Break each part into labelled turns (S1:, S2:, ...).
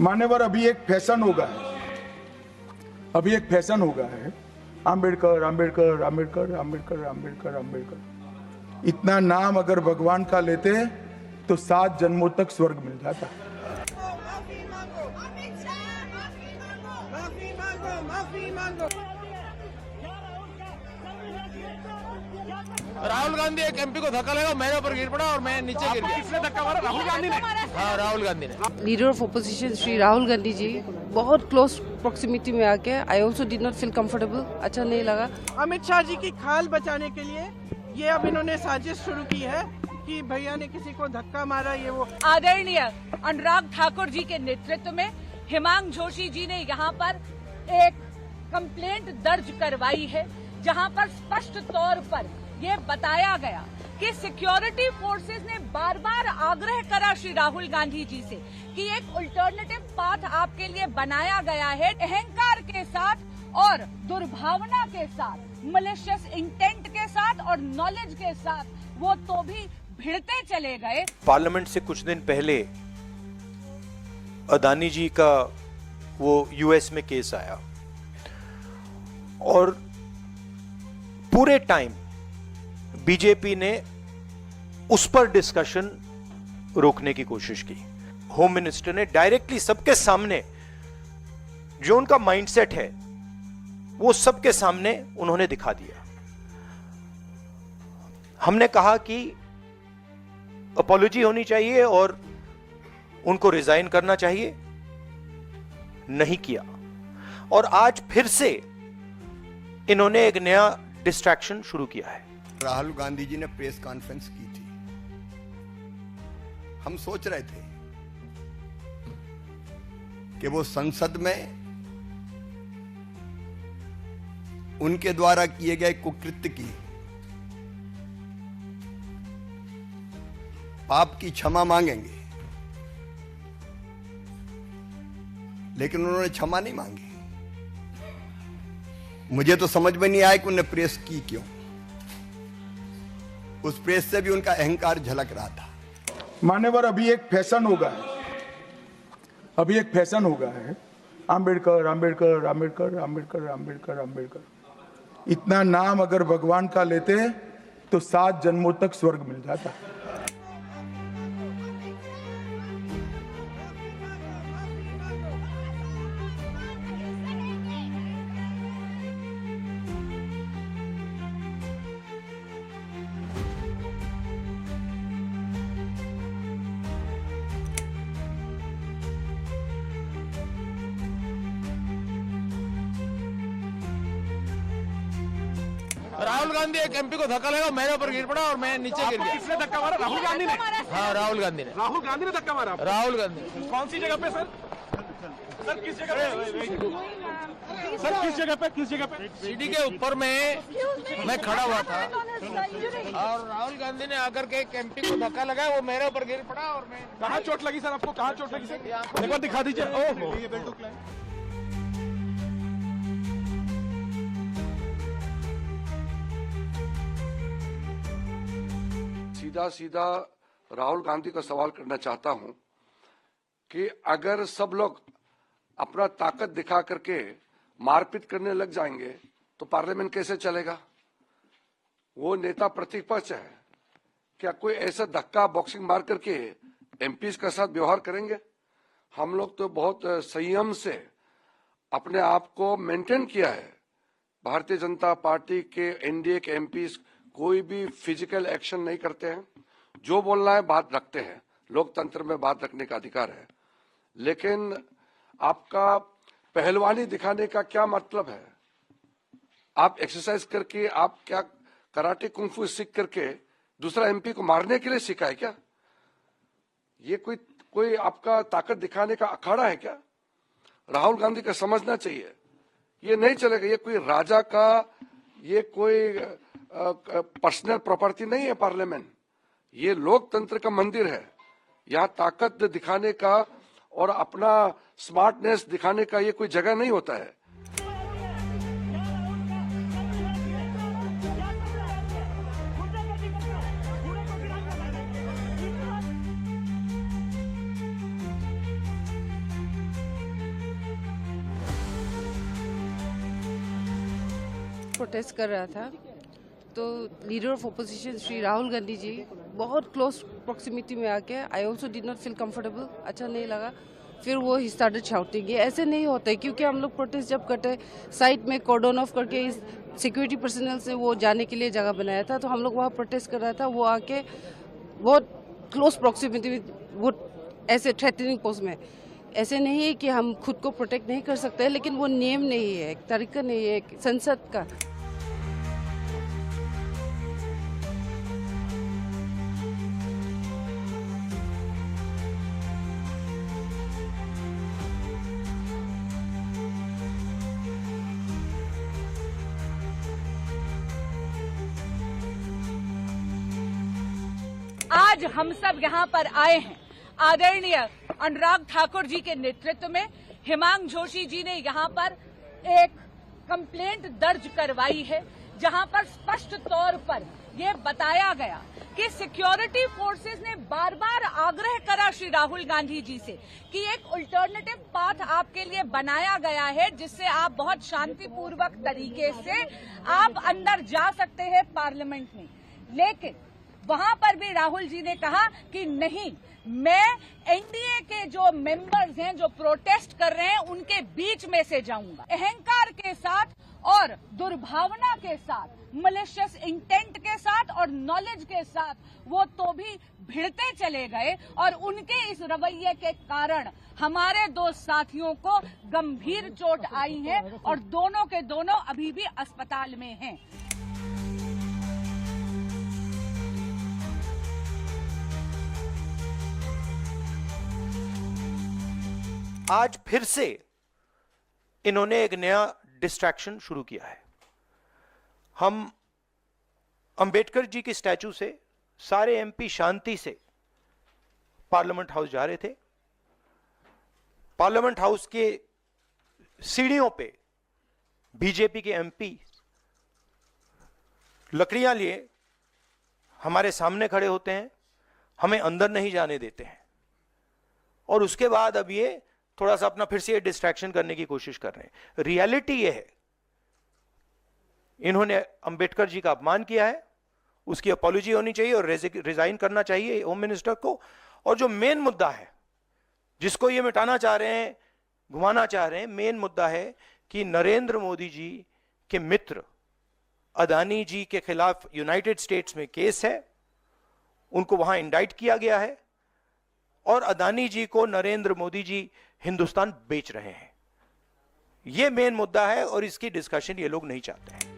S1: मान्यवर, अभी एक फैशन हो गया है, आम्बेडकर आम्बेडकर आम्बेडकर आम्बेडकर आम्बेडकर आम्बेडकर। इतना नाम अगर भगवान का लेते तो 7 जन्मों तक स्वर्ग मिल जाता।
S2: राहुल गांधी एक एमपी को धक्का लगा, मेरे ऊपर गिर पड़ा और मैं नीचे गिर गया। किसने धक्का मारा? राहुल गांधी ने। हाँ, राहुल गांधी ने।
S3: Leader of opposition Shri Rahul Gandhi ji बहुत क्लोज प्रॉक्सिमिटी में आके I also did not feel comfortable. अच्छा नहीं लगा।
S4: अमित शाह जी की खाल बचाने के लिए ये अब इन्होंने साजिश शुरू की है कि भैया ने किसी को धक्का मारा, ये वो।
S5: आदरणीय अनुराग ठाकुर जी के नेतृत्व में हिमांग जोशी जी ने यहाँ पर एक कंप्लेंट दर्ज करवाई है, जहाँ पर स्पष्ट तौर पर ये बताया गया कि सिक्योरिटी फोर्सेस ने बार बार आग्रह करा श्री राहुल गांधी जी से कि एक अल्टरनेटिव पाथ आपके लिए बनाया गया है। अहंकार के साथ और दुर्भावना के साथ, मलिशियस इंटेंट के साथ और नॉलेज के साथ वो तो भी भिड़ते चले गए।
S6: पार्लियामेंट से कुछ दिन पहले अदानी जी का वो यूएस में केस आया और पूरे टाइम बीजेपी ने उस पर डिस्कशन रोकने की कोशिश की। होम मिनिस्टर ने डायरेक्टली सबके सामने जो उनका माइंडसेट है वो सबके सामने उन्होंने दिखा दिया। हमने कहा कि अपॉलॉजी होनी चाहिए और उनको रिजाइन करना चाहिए, नहीं किया। और आज फिर से इन्होंने एक नया डिस्ट्रैक्शन शुरू किया है।
S7: राहुल गांधी जी ने प्रेस कॉन्फ्रेंस की थी। हम सोच रहे थे कि वो संसद में उनके द्वारा किए गए कुकृत्य की, पाप की क्षमा मांगेंगे, लेकिन उन्होंने क्षमा नहीं मांगी। मुझे तो समझ में नहीं आया कि उन्होंने प्रेस की क्यों। उस प्रेस से भी उनका अहंकार झलक रहा था।
S1: मान्यवर, अभी एक फैशन हो गया है, आम्बेडकर आम्बेडकर आम्बेडकर आम्बेडकर आम्बेडकर आम्बेडकर। इतना नाम अगर भगवान का लेते तो 7 जन्मों तक स्वर्ग मिल जाता।
S2: राहुल गांधी एक एमपी को धक्का लगा, मेरे ऊपर गिर पड़ा और मैं नीचे गिर गया। किसने धक्का मारा? राहुल गांधी ने। हाँ, राहुल गांधी ने।
S4: राहुल गांधी ने धक्का मारा?
S2: राहुल गांधी।
S4: कौन सी जगह पे सर? सर किस जगह पे? सर किस जगह पे?
S2: सीढ़ी के ऊपर मैं खड़ा हुआ था और राहुल गांधी ने आकर के एक एमपी को धक्का लगाया, वो मेरे ऊपर गिर पड़ा और मैं।
S4: कहाँ चोट लगी सर आपको? कहाँ चोट लगी सर? एक बार दिखा दीजिए। ओहो, ये बेल्ट टुकड़ा है।
S8: सीधा सीधा राहुल गांधी का सवाल करना चाहता हूं कि अगर सब लोग अपना ताकत दिखा करके मारपीट करने लग जाएंगे तो पार्लियामेंट कैसे चलेगा? वो नेता प्रतिपक्ष है, क्या कोई ऐसा धक्का बॉक्सिंग मार करके एमपीज के साथ व्यवहार करेंगे? हम लोग तो बहुत संयम से अपने आप को मेंटेन किया है। भारतीय जनता पार्टी के एनडीए के एमपीज कोई भी फिजिकल एक्शन नहीं करते हैं। जो बोलना है बात रखते हैं, लोकतंत्र में बात रखने का अधिकार है। लेकिन आपका पहलवानी दिखाने का क्या मतलब है? आप एक्सरसाइज करके, आप क्या कराटे कुंफू सीख करके दूसरा एमपी को मारने के लिए सीखा है क्या? ये कोई आपका ताकत दिखाने का अखाड़ा है क्या? राहुल गांधी का समझना चाहिए, ये नहीं चलेगा। ये कोई राजा का, ये कोई पर्सनल प्रॉपर्टी नहीं है पार्लियामेंट। ये लोकतंत्र का मंदिर है। यहाँ ताकत दिखाने का और अपना स्मार्टनेस दिखाने का ये कोई जगह नहीं होता है।
S3: प्रोटेस्ट कर रहा था तो leader of opposition Shri Rahul Gandhi ji बहुत क्लोज प्रॉक्सिमिटी में आके I also did not feel comfortable, अच्छा नहीं लगा। फिर वो ही स्टार्टेड शाउटिंग। ये ऐसे नहीं होता है, क्योंकि हम लोग प्रोटेस्ट जब करते साइड में कॉर्डन ऑफ करके इस सिक्योरिटी पर्सनल से वो जाने के लिए जगह बनाया था, तो हम लोग वहाँ प्रोटेस्ट कर रहा था, वो आके बहुत क्लोज प्रॉक्सिमिटी में वो ऐसे थ्रेटनिंग पोस्ट में। ऐसे नहीं है कि हम खुद को प्रोटेक्ट नहीं कर सकते, लेकिन वो नियम नहीं है, एक तरीका नहीं है एक संसद का।
S5: आज हम सब यहाँ पर आए हैं आदरणीय अनुराग ठाकुर जी के नेतृत्व में। हिमांग जोशी जी ने यहाँ पर एक कंप्लेंट दर्ज करवाई है, जहाँ पर स्पष्ट तौर पर यह बताया गया कि सिक्योरिटी फोर्सेस ने बार बार आग्रह करा श्री राहुल गांधी जी से कि एक अल्टरनेटिव पाथ आपके लिए बनाया गया है, जिससे आप बहुत शांतिपूर्वक तरीके से आप अंदर जा सकते हैं पार्लियामेंट में। लेकिन वहां पर भी राहुल जी ने कहा कि नहीं, मैं एनडीए के जो मेंबर्स हैं जो प्रोटेस्ट कर रहे हैं उनके बीच में से जाऊंगा। अहंकार के साथ और दुर्भावना के साथ, मलिशियस इंटेंट के साथ और नॉलेज के साथ वो तो भी भिड़ते चले गए, और उनके इस रवैये के कारण हमारे दो साथियों को गंभीर चोट आई है और दोनों के दोनों अभी भी अस्पताल में हैं।
S6: आज फिर से इन्होंने एक नया डिस्ट्रैक्शन शुरू किया है। हम अंबेडकर जी की स्टैचू से सारे एमपी शांति से पार्लियामेंट हाउस जा रहे थे। पार्लियामेंट हाउस के सीढ़ियों पे बीजेपी के एमपी लकड़ियां लिए हमारे सामने खड़े होते हैं, हमें अंदर नहीं जाने देते हैं, और उसके बाद अब ये थोड़ा सा अपना फिर से ये डिस्ट्रैक्शन करने की कोशिश कर रहे हैं। रियलिटी ये है, इन्होंने अंबेडकर जी का अपमान किया है, उसकी अपॉलॉजी होनी चाहिए और रिजाइन करना चाहिए होम मिनिस्टर को। और जो मेन मुद्दा है जिसको ये मिटाना चाह रहे हैं, घुमाना चाह रहे हैं, मेन मुद्दा है कि नरेंद्र मोदी जी के मित्र अदानी जी के खिलाफ यूनाइटेड स्टेट्स में केस है, उनको वहां इंडाइट किया गया है, और अदानी जी को नरेंद्र मोदी जी हिंदुस्तान बेच रहे हैं। यह मेन मुद्दा है और इसकी डिस्कशन ये लोग नहीं चाहते हैं।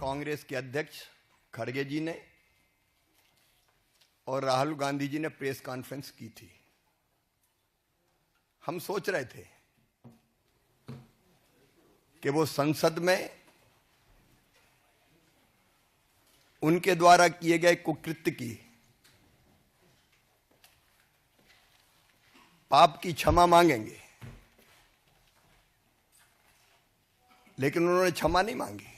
S7: कांग्रेस के अध्यक्ष खड़गे जी ने और राहुल गांधी जी ने प्रेस कॉन्फ्रेंस की थी। हम सोच रहे थे कि वो संसद में उनके द्वारा किए गए कुकृत्य की, पाप की क्षमा मांगेंगे, लेकिन उन्होंने क्षमा नहीं मांगी।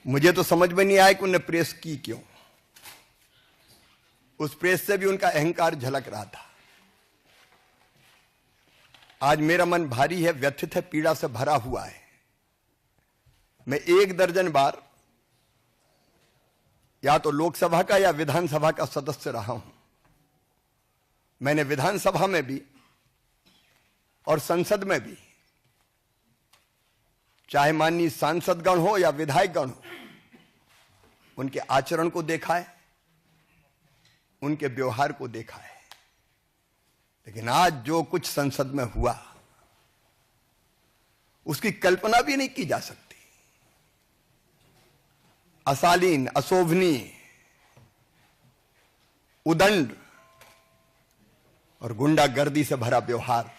S7: मुझे तो समझ में नहीं आया कि उन्होंने प्रेस की क्यों। उस प्रेस से भी उनका अहंकार झलक रहा था। आज मेरा मन भारी है, व्यथित है, पीड़ा से भरा हुआ है। मैं 1 दर्जन बार या तो लोकसभा का या विधानसभा का सदस्य रहा हूं। मैंने विधानसभा में भी और संसद में भी, चाहे माननीय सांसदगण हो या विधायकगण हो, उनके आचरण को देखा है, उनके व्यवहार को देखा है। लेकिन आज जो कुछ संसद में हुआ उसकी कल्पना भी नहीं की जा सकती। अशालीन, अशोभनीय, उदंड और गुंडागर्दी से भरा व्यवहार,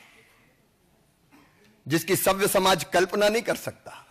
S7: जिसकी सभ्य समाज कल्पना नहीं कर सकता।